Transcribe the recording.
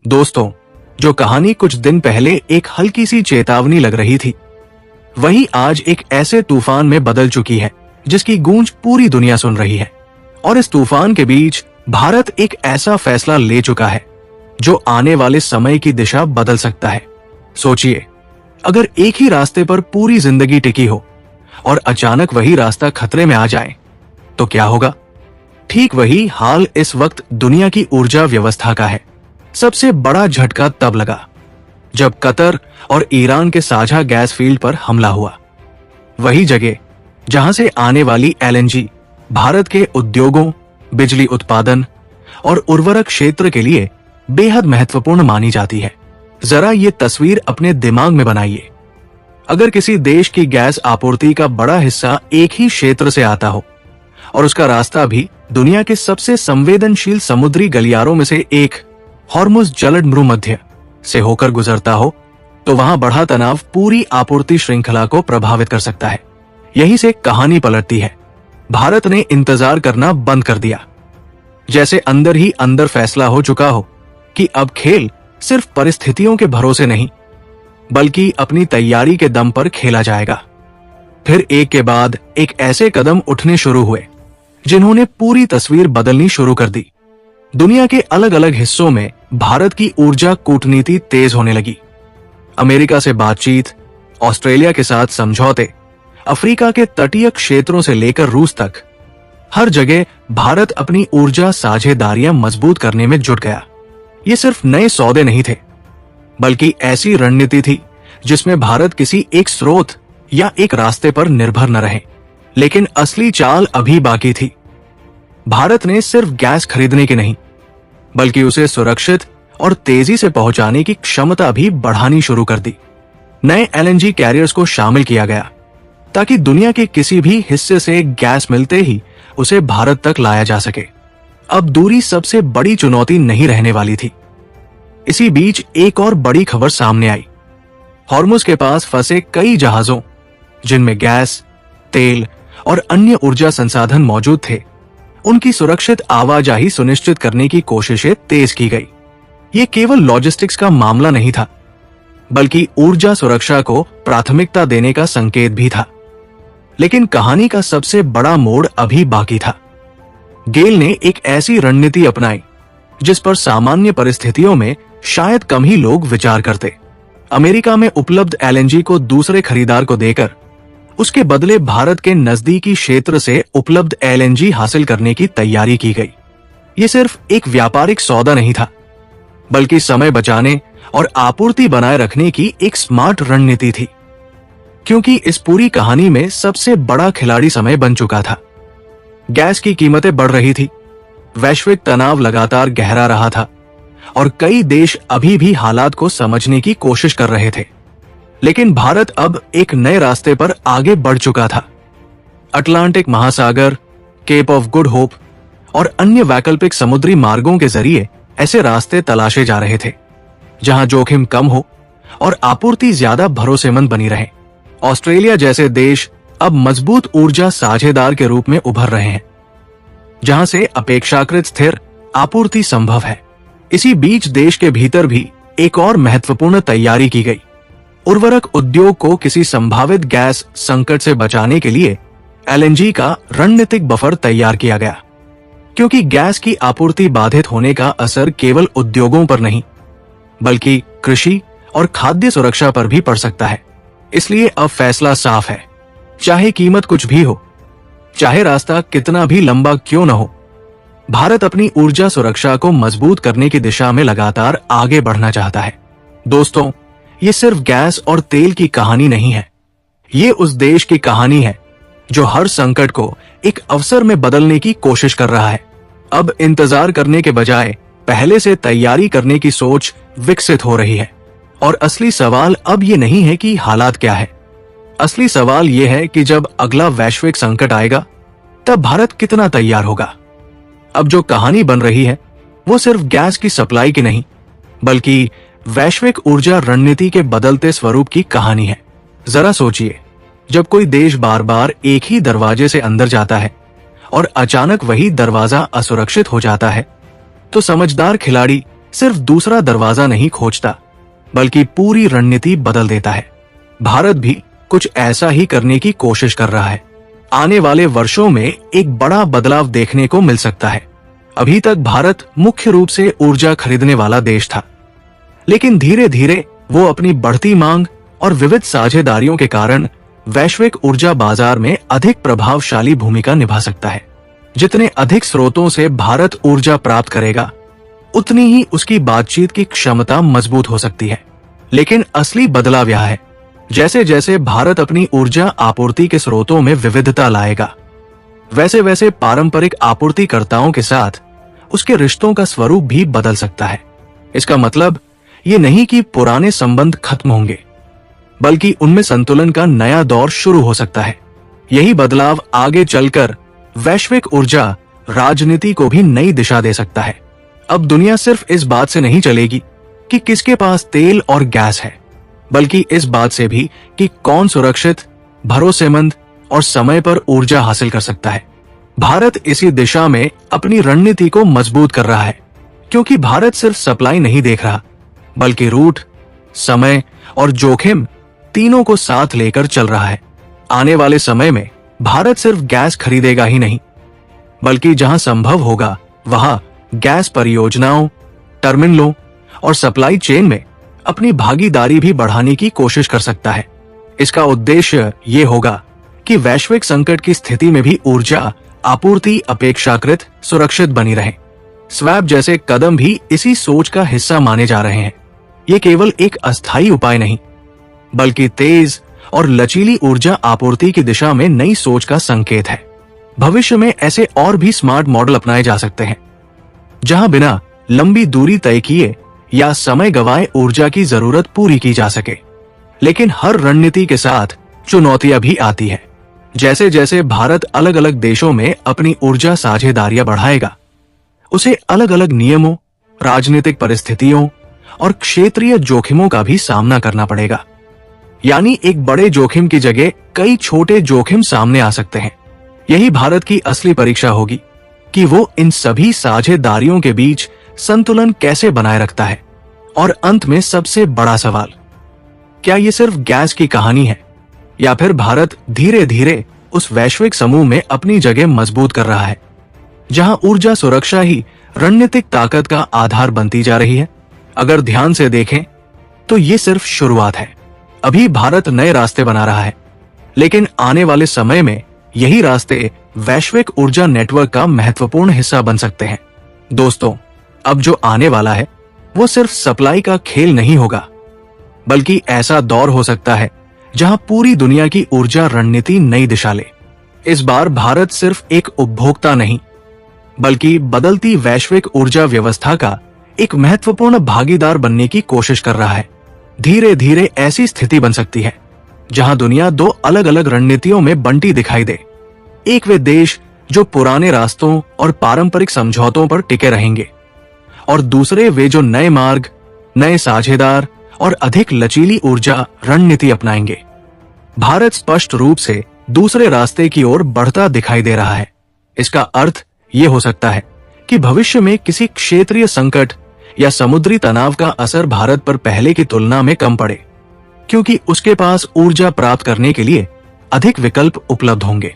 दोस्तों, जो कहानी कुछ दिन पहले एक हल्की सी चेतावनी लग रही थी, वही आज एक ऐसे तूफान में बदल चुकी है जिसकी गूंज पूरी दुनिया सुन रही है। और इस तूफान के बीच भारत एक ऐसा फैसला ले चुका है जो आने वाले समय की दिशा बदल सकता है। सोचिए, अगर एक ही रास्ते पर पूरी जिंदगी टिकी हो और अचानक वही रास्ता खतरे में आ जाए तो क्या होगा? ठीक वही हाल इस वक्त दुनिया की ऊर्जा व्यवस्था का है। सबसे बड़ा झटका तब लगा जब कतर और ईरान के साझा गैस फील्ड पर हमला हुआ। वही जगह जहां से आने वाली एलएनजी भारत के उद्योगों, बिजली उत्पादन और उर्वरक क्षेत्र के लिए बेहद महत्वपूर्ण मानी जाती है। जरा ये तस्वीर अपने दिमाग में बनाइए। अगर किसी देश की गैस आपूर्ति का बड़ा हिस्सा एक ही क्षेत्र से आता हो और उसका रास्ता भी दुनिया के सबसे संवेदनशील समुद्री गलियारों में से एक हॉर्मुज़ जलद भूमध्य से होकर गुजरता हो, तो वहां बढ़ा तनाव पूरी आपूर्ति श्रृंखला को प्रभावित कर सकता है। यहीं से कहानी पलटती है। भारत ने इंतजार करना बंद कर दिया, जैसे अंदर ही अंदर फैसला हो चुका हो कि अब खेल सिर्फ परिस्थितियों के भरोसे नहीं बल्कि अपनी तैयारी के दम पर खेला जाएगा। फिर एक के बाद एक ऐसे कदम उठने शुरू हुए जिन्होंने पूरी तस्वीर बदलनी शुरू कर दी। दुनिया के अलग अलग हिस्सों में भारत की ऊर्जा कूटनीति तेज होने लगी। अमेरिका से बातचीत, ऑस्ट्रेलिया के साथ समझौते, अफ्रीका के तटीय क्षेत्रों से लेकर रूस तक, हर जगह भारत अपनी ऊर्जा साझेदारियां मजबूत करने में जुट गया। ये सिर्फ नए सौदे नहीं थे, बल्कि ऐसी रणनीति थी जिसमें भारत किसी एक स्रोत या एक रास्ते पर निर्भर न रहे। लेकिन असली चाल अभी बाकी थी। भारत ने सिर्फ गैस खरीदने की नहीं, बल्कि उसे सुरक्षित और तेजी से पहुंचाने की क्षमता भी बढ़ानी शुरू कर दी। नए एलएनजी कैरियर्स को शामिल किया गया ताकि दुनिया के किसी भी हिस्से से गैस मिलते ही उसे भारत तक लाया जा सके। अब दूरी सबसे बड़ी चुनौती नहीं रहने वाली थी। इसी बीच एक और बड़ी खबर सामने आई। हॉर्मुज़ के पास फंसे कई जहाजों, जिनमें गैस, तेल और अन्य ऊर्जा संसाधन मौजूद थे, उनकी सुरक्षित आवाजाही सुनिश्चित करने की कोशिशें तेज की गई। ये केवल लॉजिस्टिक्स का मामला नहीं था, बल्कि ऊर्जा सुरक्षा को प्राथमिकता देने का संकेत भी था। लेकिन कहानी का सबसे बड़ा मोड़ अभी बाकी था। गेल ने एक ऐसी रणनीति अपनाई जिस पर सामान्य परिस्थितियों में शायद कम ही लोग विचार करते। अमेरिका में उपलब्ध एलएनजी को दूसरे खरीदार को देकर उसके बदले भारत के नजदीकी क्षेत्र से उपलब्ध एलएनजी हासिल करने की तैयारी की गई। ये सिर्फ एक व्यापारिक सौदा नहीं था, बल्कि समय बचाने और आपूर्ति बनाए रखने की एक स्मार्ट रणनीति थी। क्योंकि इस पूरी कहानी में सबसे बड़ा खिलाड़ी समय बन चुका था। गैस की कीमतें बढ़ रही थी, वैश्विक तनाव लगातार गहरा रहा था और कई देश अभी भी हालात को समझने की कोशिश कर रहे थे। लेकिन भारत अब एक नए रास्ते पर आगे बढ़ चुका था। अटलांटिक महासागर, केप ऑफ गुड होप और अन्य वैकल्पिक समुद्री मार्गों के जरिए ऐसे रास्ते तलाशे जा रहे थे जहां जोखिम कम हो और आपूर्ति ज्यादा भरोसेमंद बनी रहे। ऑस्ट्रेलिया जैसे देश अब मजबूत ऊर्जा साझेदार के रूप में उभर रहे हैं, जहां से अपेक्षाकृत स्थिर आपूर्ति संभव है। इसी बीच देश के भीतर भी एक और महत्वपूर्ण तैयारी की गई। उर्वरक उद्योग को किसी संभावित गैस संकट से बचाने के लिए एलएनजी का रणनीतिक बफर तैयार किया गया। क्योंकि गैस की आपूर्ति बाधित होने का असर केवल उद्योगों पर नहीं, बल्कि कृषि और खाद्य सुरक्षा पर भी पड़ सकता है। इसलिए अब फैसला साफ है, चाहे कीमत कुछ भी हो, चाहे रास्ता कितना भी लंबा क्यों न हो, भारत अपनी ऊर्जा सुरक्षा को मजबूत करने की दिशा में लगातार आगे बढ़ना चाहता है। दोस्तों, ये सिर्फ गैस और तेल की कहानी नहीं है। ये उस देश की कहानी है जो हर संकट को एक अवसर में बदलने की कोशिश कर रहा है। अब इंतजार करने के बजाय पहले से तैयारी करने की सोच विकसित हो रही है। और असली सवाल अब ये नहीं है कि हालात क्या है। असली सवाल ये है कि जब अगला वैश्विक संकट आएगा, तब भारत कितना तैयार होगा। अब जो कहानी बन रही है वो सिर्फ गैस की सप्लाई की नहीं, बल्कि वैश्विक ऊर्जा रणनीति के बदलते स्वरूप की कहानी है। जरा सोचिए, जब कोई देश बार बार एक ही दरवाजे से अंदर जाता है और अचानक वही दरवाजा असुरक्षित हो जाता है, तो समझदार खिलाड़ी सिर्फ दूसरा दरवाजा नहीं खोजता, बल्कि पूरी रणनीति बदल देता है। भारत भी कुछ ऐसा ही करने की कोशिश कर रहा है। आने वाले वर्षों में एक बड़ा बदलाव देखने को मिल सकता है। अभी तक भारत मुख्य रूप से ऊर्जा खरीदने वाला देश था, लेकिन धीरे धीरे वो अपनी बढ़ती मांग और विविध साझेदारियों के कारण वैश्विक ऊर्जा बाजार में अधिक प्रभावशाली भूमिका निभा सकता है। जितने अधिक स्रोतों से भारत ऊर्जा प्राप्त करेगा, उतनी ही उसकी बातचीत की क्षमता मजबूत हो सकती है। लेकिन असली बदलाव यह है, जैसे जैसे भारत अपनी ऊर्जा आपूर्ति के स्रोतों में विविधता लाएगा, वैसे वैसे पारंपरिक आपूर्तिकर्ताओं के साथ उसके रिश्तों का स्वरूप भी बदल सकता है। इसका मतलब ये नहीं कि पुराने संबंध खत्म होंगे, बल्कि उनमें संतुलन का नया दौर शुरू हो सकता है। यही बदलाव आगे चलकर वैश्विक ऊर्जा राजनीति को भी नई दिशा दे सकता है। अब दुनिया सिर्फ इस बात से नहीं चलेगी कि किसके पास तेल और गैस है, बल्कि इस बात से भी कि कौन सुरक्षित, भरोसेमंद और समय पर ऊर्जा हासिल कर सकता है। भारत इसी दिशा में अपनी रणनीति को मजबूत कर रहा है, क्योंकि भारत सिर्फ सप्लाई नहीं देख रहा, बल्कि रूट, समय और जोखिम तीनों को साथ लेकर चल रहा है। आने वाले समय में भारत सिर्फ गैस खरीदेगा ही नहीं, बल्कि जहां संभव होगा वहां गैस परियोजनाओं, टर्मिनलों और सप्लाई चेन में अपनी भागीदारी भी बढ़ाने की कोशिश कर सकता है। इसका उद्देश्य ये होगा कि वैश्विक संकट की स्थिति में भी ऊर्जा आपूर्ति अपेक्षाकृत सुरक्षित बनी रहे। स्वैप जैसे कदम भी इसी सोच का हिस्सा माने जा रहे हैं। ये केवल एक अस्थायी उपाय नहीं, बल्कि तेज और लचीली ऊर्जा आपूर्ति की दिशा में नई सोच का संकेत है। भविष्य में ऐसे और भी स्मार्ट मॉडल अपनाए जा सकते हैं, जहां बिना लंबी दूरी तय किए या समय गवाए ऊर्जा की जरूरत पूरी की जा सके। लेकिन हर रणनीति के साथ चुनौतियां भी आती है। जैसे जैसे भारत अलग अलग देशों में अपनी ऊर्जा साझेदारियां बढ़ाएगा, उसे अलग अलग नियमों, राजनीतिक परिस्थितियों और क्षेत्रीय जोखिमों का भी सामना करना पड़ेगा। यानी एक बड़े जोखिम की जगह कई छोटे जोखिम सामने आ सकते हैं। यही भारत की असली परीक्षा होगी कि वो इन सभी साझेदारियों के बीच संतुलन कैसे बनाए रखता है। और अंत में सबसे बड़ा सवाल, क्या ये सिर्फ गैस की कहानी है, या फिर भारत धीरे धीरे उस वैश्विक समूह में अपनी जगह मजबूत कर रहा है, जहां ऊर्जा सुरक्षा ही रणनीतिक ताकत का आधार बनती जा रही है? अगर ध्यान से देखें तो ये सिर्फ शुरुआत है। अभी भारत नए रास्ते बना रहा है, लेकिन आने वाले समय में यही रास्ते वैश्विक ऊर्जा नेटवर्क का महत्वपूर्ण हिस्सा बन सकते हैं। दोस्तों, अब जो आने वाला है वो सिर्फ सप्लाई का खेल नहीं होगा, बल्कि ऐसा दौर हो सकता है जहां पूरी दुनिया की ऊर्जा रणनीति नई दिशा ले। इस बार भारत सिर्फ एक उपभोक्ता नहीं, बल्कि बदलती वैश्विक ऊर्जा व्यवस्था का एक महत्वपूर्ण भागीदार बनने की कोशिश कर रहा है। धीरे धीरे ऐसी स्थिति बन सकती है जहां दुनिया दो अलग अलग रणनीतियों में बंटी दिखाई दे। एक वे देश जो पुराने रास्तों और पारंपरिक समझौतों पर टिके रहेंगे, और दूसरे वे जो नए मार्ग, नए साझेदार और अधिक लचीली ऊर्जा रणनीति अपनाएंगे। भारत स्पष्ट रूप से दूसरे रास्ते की ओर बढ़ता दिखाई दे रहा है। इसका अर्थ ये हो सकता है कि भविष्य में किसी क्षेत्रीय संकट या समुद्री तनाव का असर भारत पर पहले की तुलना में कम पड़े, क्योंकि उसके पास ऊर्जा प्राप्त करने के लिए अधिक विकल्प उपलब्ध होंगे।